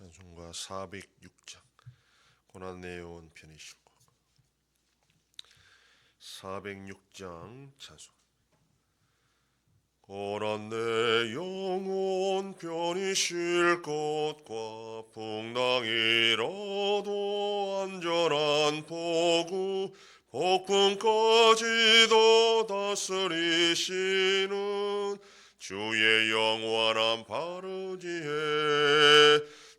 찬송가 406장 고난내온 편이시고 406장 찬송. 고난 내 영혼 편히 쉴 곳과 풍랑이라도 안전한 포구 폭풍까지도 다스리시는 주의 영원한 바르지에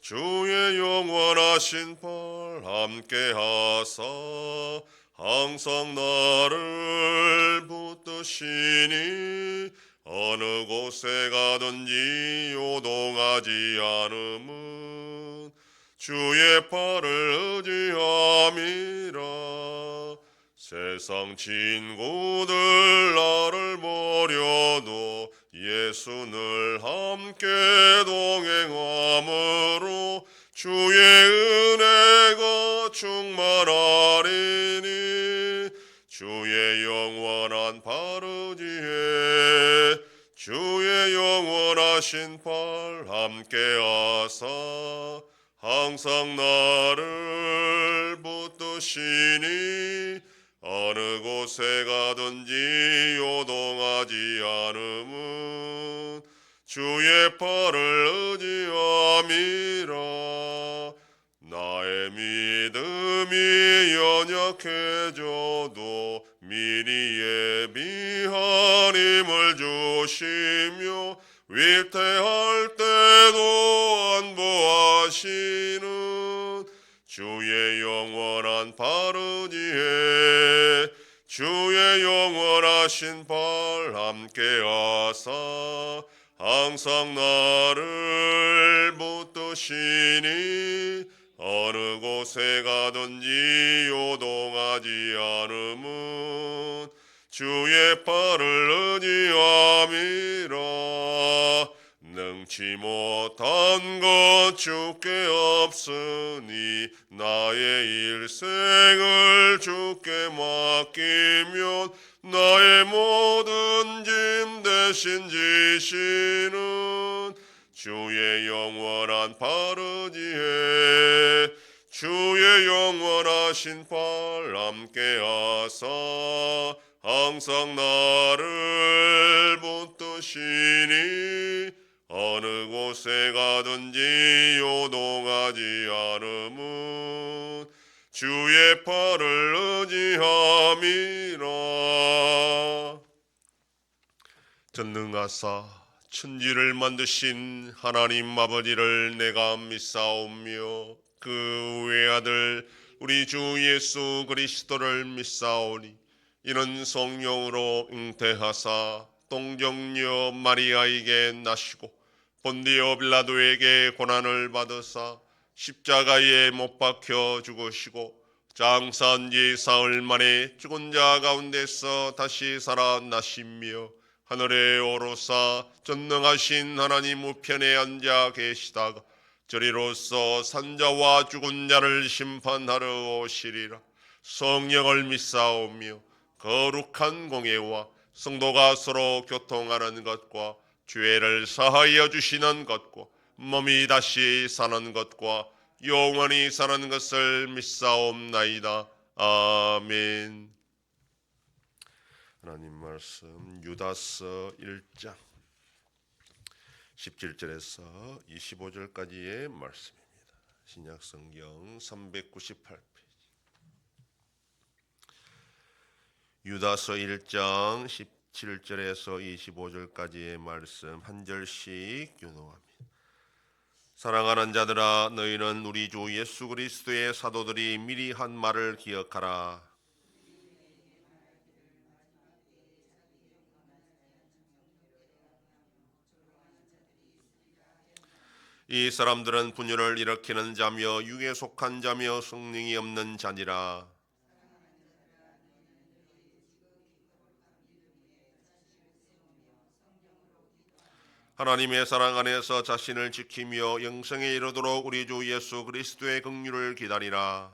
주의 영원하신 팔 함께하사 항상 나를 붙드시니 어느 곳에 가든지 요동하지 않음은 주의 팔을 의지함이라. 세상 친구들 나를 버려도 예수 늘 함께 동행함으로 주의 은혜가 충만하리니 주의 영원한 바르지에 주의 영원하신 팔 함께하사 항상 나를 붙드시니 어느 곳에 가든지 요동하지 않음은 주의 팔을 의지함이라. 나의 믿음이 연약해져도 미리 예비한 힘을 주시며 위태할 때도 안보하시는 주의 영원한 바르지에 주의 영원하신 팔 함께하사 항상 나를 붙드시니 어느 곳에 가든지 요동하지 않음은 주의 팔을 의지함이라. 능치 못한 것 주께 없으니 나의 일생을 주께 맡기면 나의 모든 짐 대신 지시는 주의 영원한 바르지에 주의 영원하신 팔 함께하사 항상 나를 붙드시니 어느 곳에 가든지 요동하지 않음은 주의 팔을 의지함이라. 전능하사 천지를 만드신 하나님 아버지를 내가 믿사오며 그 외아들 우리 주 예수 그리스도를 믿사오니 이는 성령으로 잉태하사 동정녀 마리아에게 나시고 본디오 빌라도에게 고난을 받으사 십자가에 못 박혀 죽으시고 장사한 지 사흘 만에 죽은 자 가운데서 다시 살아나시며 하늘에 오르사 전능하신 하나님 우편에 앉아 계시다가 저리로서 산자와 죽은 자를 심판하러 오시리라. 성령을 믿사오며 거룩한 공예와 성도가 서로 교통하는 것과 죄를 사하여 주시는 것과 몸이 다시 사는 것과 영원히 사는 것을 믿사옵나이다. 아멘. 하나님 말씀 유다서 1장 17절에서 25절까지의 말씀입니다. 신약성경 398페이지. 유다서 1장 17절에서 25절까지의 말씀 한 절씩 교독합니다. 사랑하는 자들아, 너희는 우리 주 예수 그리스도의 사도들이 미리 한 말을 기억하라. 이 사람들은 분열을 일으키는 자며 육에 속한 자며 성령이 없는 자니라. 하나님의 사랑 안에서 자신을 지키며 영생에 이르도록 우리 주 예수 그리스도의 긍휼을 기다리라.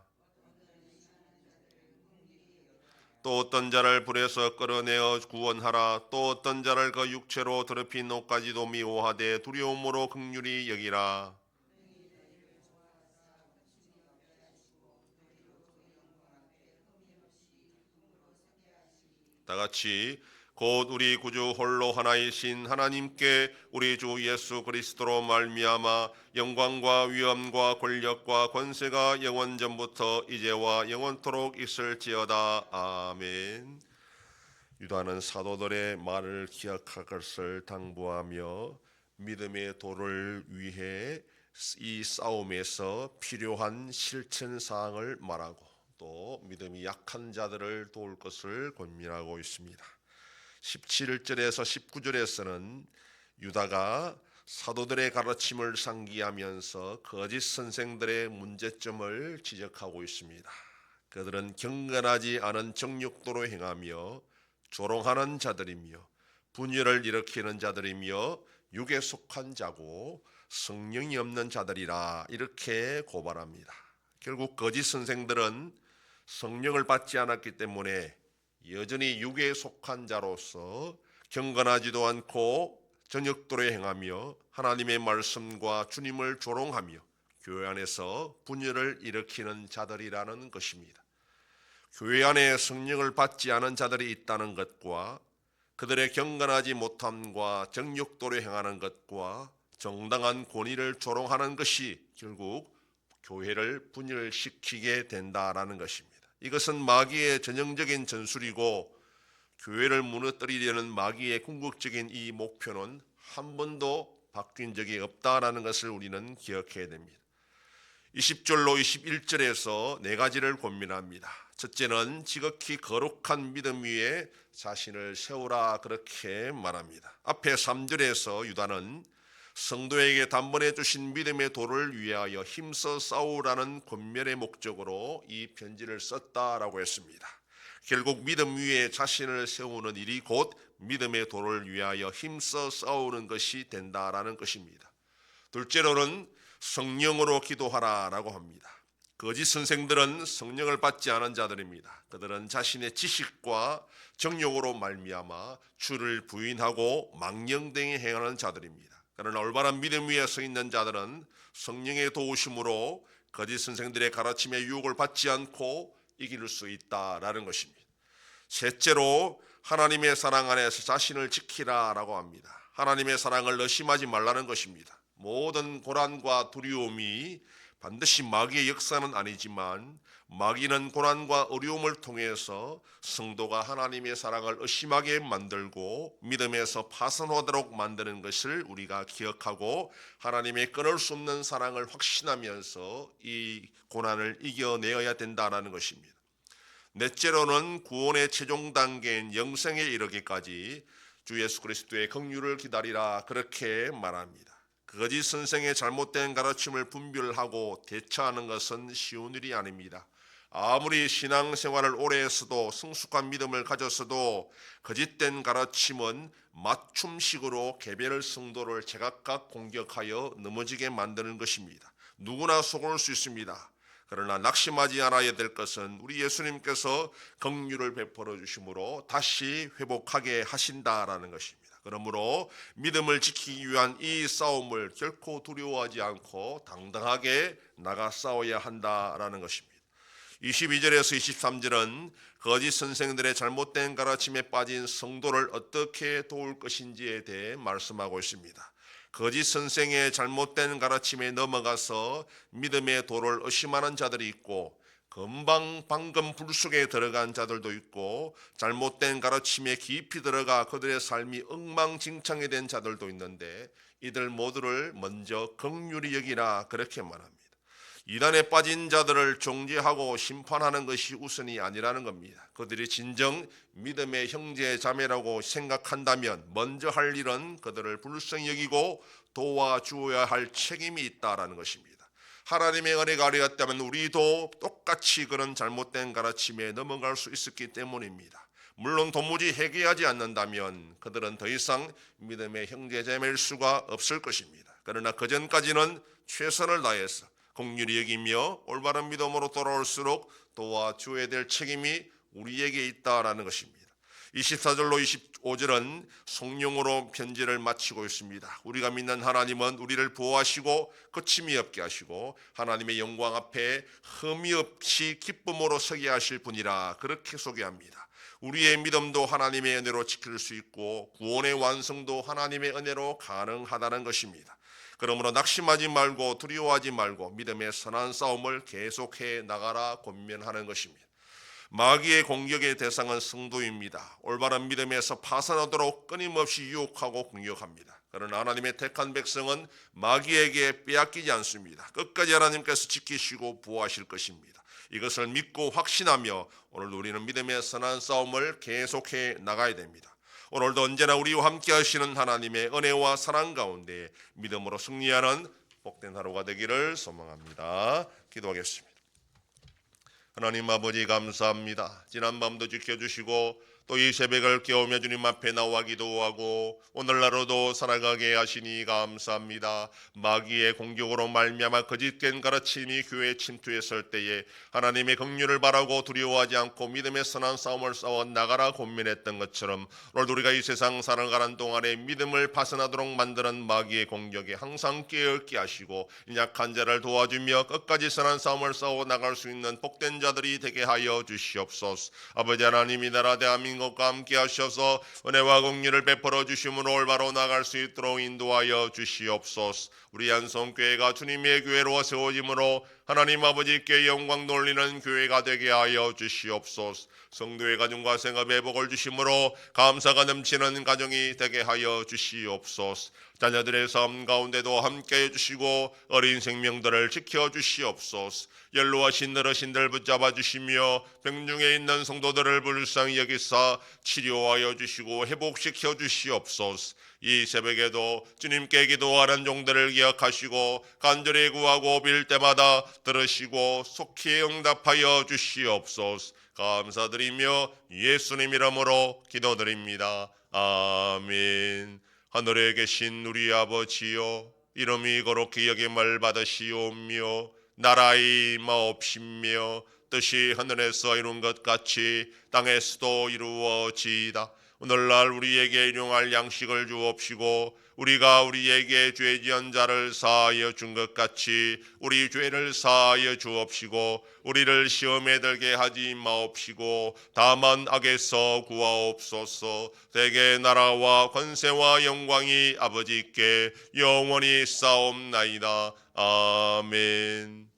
또 어떤 자를 불에서 끌어내어 구원하라. 또 어떤 자를 그 육체로 더럽힌 옷까지도 미워하되 두려움으로 긍휼히 여기라. 다 같이 곧 우리 구주 홀로 하나이신 하나님께 우리 주 예수 그리스도로 말미암아 영광과 위엄과 권력과 권세가 영원전부터 이제와 영원토록 있을지어다. 아멘. 유다는 사도들의 말을 기억할 것을 당부하며 믿음의 도를 위해 이 싸움에서 필요한 실천 사항을 말하고 또 믿음이 약한 자들을 도울 것을 권면하고 있습니다. 17절에서 19절에서는 유다가 사도들의 가르침을 상기하면서 거짓 선생들의 문제점을 지적하고 있습니다. 그들은 경건하지 않은 정욕도로 행하며 조롱하는 자들이며 분열을 일으키는 자들이며 육에 속한 자고 성령이 없는 자들이라 이렇게 고발합니다. 결국 거짓 선생들은 성령을 받지 않았기 때문에 여전히 육에 속한 자로서 경건하지도 않고 정욕도로 행하며 하나님의 말씀과 주님을 조롱하며 교회 안에서 분열을 일으키는 자들이라는 것입니다. 교회 안에 성령을 받지 않은 자들이 있다는 것과 그들의 경건하지 못함과 정욕도로 행하는 것과 정당한 권위를 조롱하는 것이 결국 교회를 분열시키게 된다라는 것입니다. 이것은 마귀의 전형적인 전술이고 교회를 무너뜨리려는 마귀의 궁극적인 이 목표는 한 번도 바뀐 적이 없다라는 것을 우리는 기억해야 됩니다. 20절로 21절에서 네 가지를 권면합니다. 첫째는 지극히 거룩한 믿음 위에 자신을 세우라 그렇게 말합니다. 앞에 3절에서 유다는 성도에게 단번에 주신 믿음의 도를 위하여 힘써 싸우라는 권면의 목적으로 이 편지를 썼다라고 했습니다. 결국 믿음 위에 자신을 세우는 일이 곧 믿음의 도를 위하여 힘써 싸우는 것이 된다라는 것입니다. 둘째로는 성령으로 기도하라라고 합니다. 거짓 선생들은 성령을 받지 않은 자들입니다. 그들은 자신의 지식과 정욕으로 말미암아 주를 부인하고 망령되게 행하는 자들입니다. 그러나 올바른 믿음 위에 서 있는 자들은 성령의 도우심으로 거짓 선생들의 가르침에 유혹을 받지 않고 이길 수 있다라는 것입니다. 셋째로 하나님의 사랑 안에서 자신을 지키라라고 합니다. 하나님의 사랑을 의심하지 말라는 것입니다. 모든 고난과 두려움이 반드시 마귀의 역사는 아니지만 마귀는 고난과 어려움을 통해서 성도가 하나님의 사랑을 의심하게 만들고 믿음에서 파손하도록 만드는 것을 우리가 기억하고 하나님의 끊을 수 없는 사랑을 확신하면서 이 고난을 이겨내어야 된다는 것입니다. 넷째로는 구원의 최종 단계인 영생에 이르기까지 주 예수 그리스도의 긍휼을 기다리라 그렇게 말합니다. 거짓 선생의 잘못된 가르침을 분별하고 대처하는 것은 쉬운 일이 아닙니다. 아무리 신앙생활을 오래 했어도 성숙한 믿음을 가졌어도 거짓된 가르침은 맞춤식으로 개별 성도를 제각각 공격하여 넘어지게 만드는 것입니다. 누구나 속을 수 있습니다. 그러나 낙심하지 않아야 될 것은 우리 예수님께서 긍휼을 베풀어 주심으로 다시 회복하게 하신다라는 것입니다. 그러므로 믿음을 지키기 위한 이 싸움을 결코 두려워하지 않고 당당하게 나가 싸워야 한다라는 것입니다. 22절에서 23절은 거짓 선생들의 잘못된 가르침에 빠진 성도를 어떻게 도울 것인지에 대해 말씀하고 있습니다. 거짓 선생의 잘못된 가르침에 넘어가서 믿음의 도를 의심하는 자들이 있고 방금 불 속에 들어간 자들도 있고 잘못된 가르침에 깊이 들어가 그들의 삶이 엉망진창이 된 자들도 있는데 이들 모두를 먼저 긍휼히 여기라 그렇게 말합니다. 이단에 빠진 자들을 정죄하고 심판하는 것이 우선이 아니라는 겁니다. 그들이 진정 믿음의 형제 자매라고 생각한다면 먼저 할 일은 그들을 불쌍히 여기고 도와주어야 할 책임이 있다라는 것입니다. 하나님의 은혜가 아니었다면 우리도 똑같이 그런 잘못된 가르침에 넘어갈 수 있었기 때문입니다. 물론 도무지 회개하지 않는다면 그들은 더 이상 믿음의 형제 자매일 수가 없을 것입니다. 그러나 그전까지는 최선을 다해서 긍휼히 여기며 올바른 믿음으로 돌아올수록 도와줘야 될 책임이 우리에게 있다라는 것입니다. 24절로 25절은 성령으로 편지를 마치고 있습니다. 우리가 믿는 하나님은 우리를 보호하시고 거침이 없게 하시고 하나님의 영광 앞에 흠이 없이 기쁨으로 서게 하실 분이라 그렇게 소개합니다. 우리의 믿음도 하나님의 은혜로 지킬 수 있고 구원의 완성도 하나님의 은혜로 가능하다는 것입니다. 그러므로 낙심하지 말고 두려워하지 말고 믿음의 선한 싸움을 계속해 나가라 권면하는 것입니다. 마귀의 공격의 대상은 성도입니다. 올바른 믿음에서 파산하도록 끊임없이 유혹하고 공격합니다. 그러나 하나님의 택한 백성은 마귀에게 빼앗기지 않습니다. 끝까지 하나님께서 지키시고 보호하실 것입니다. 이것을 믿고 확신하며 오늘 우리는 믿음의 선한 싸움을 계속해 나가야 됩니다. 오늘도 언제나 우리와 함께 하시는 하나님의 은혜와 사랑 가운데 믿음으로 승리하는 복된 하루가 되기를 소망합니다. 기도하겠습니다. 하나님 아버지 감사합니다. 지난 밤도 지켜주시고 또 이 새벽을 깨우며 주님 앞에 나와 기도하고 오늘날로도 살아가게 하시니 감사합니다. 마귀의 공격으로 말미암아 거짓된 가르침이 교회에 침투했을 때에 하나님의 긍휼을 바라고 두려워하지 않고 믿음의 선한 싸움을 싸워 나가라 권면했던 것처럼 오늘 우리가 이 세상 살아가는 동안에 믿음을 파산하도록 만드는 마귀의 공격에 항상 깨어있게 하시고 약한 자를 도와주며 끝까지 선한 싸움을 싸워 나갈 수 있는 복된 자들이 되게 하여 주시옵소서. 아버지 하나님, 이 나라 대한민국과 함께 하셔서 은혜와 긍휼을 베풀어 주심으로 올바로 나갈 수 있도록 인도하여 주시옵소서. 우리 한성교회가 주님의 교회로 세워짐으로 하나님 아버지께 영광 돌리는 교회가 되게 하여 주시옵소서. 성도의 가정과 생업에 복을 주심으로 감사가 넘치는 가정이 되게 하여 주시옵소서. 자녀들의 삶 가운데도 함께해 주시고 어린 생명들을 지켜 주시옵소서. 연로하신 어르신들 붙잡아 주시며 병중에 있는 성도들을 불쌍히 여기사 치료하여 주시고 회복시켜 주시옵소서. 이 새벽에도 주님께 기도하는 종들을 기억하시고 간절히 구하고 빌 때마다 들으시고 속히 응답하여 주시옵소서. 감사드리며 예수님 이름으로 기도드립니다. 아멘. 하늘에 계신 우리 아버지여, 이름이 거룩히 여김을 받으시오며 나라의 마옵시며 뜻이 하늘에서 이룬 것 같이 땅에서도 이루어지이다. 오늘날 우리에게 일용할 양식을 주옵시고 우리가 우리에게 죄 지은 자를 사하여 준 것 같이 우리 죄를 사하여 주옵시고 우리를 시험에 들게 하지 마옵시고 다만 악에서 구하옵소서. 대개 나라와 권세와 영광이 아버지께 영원히 싸움나이다. 아멘.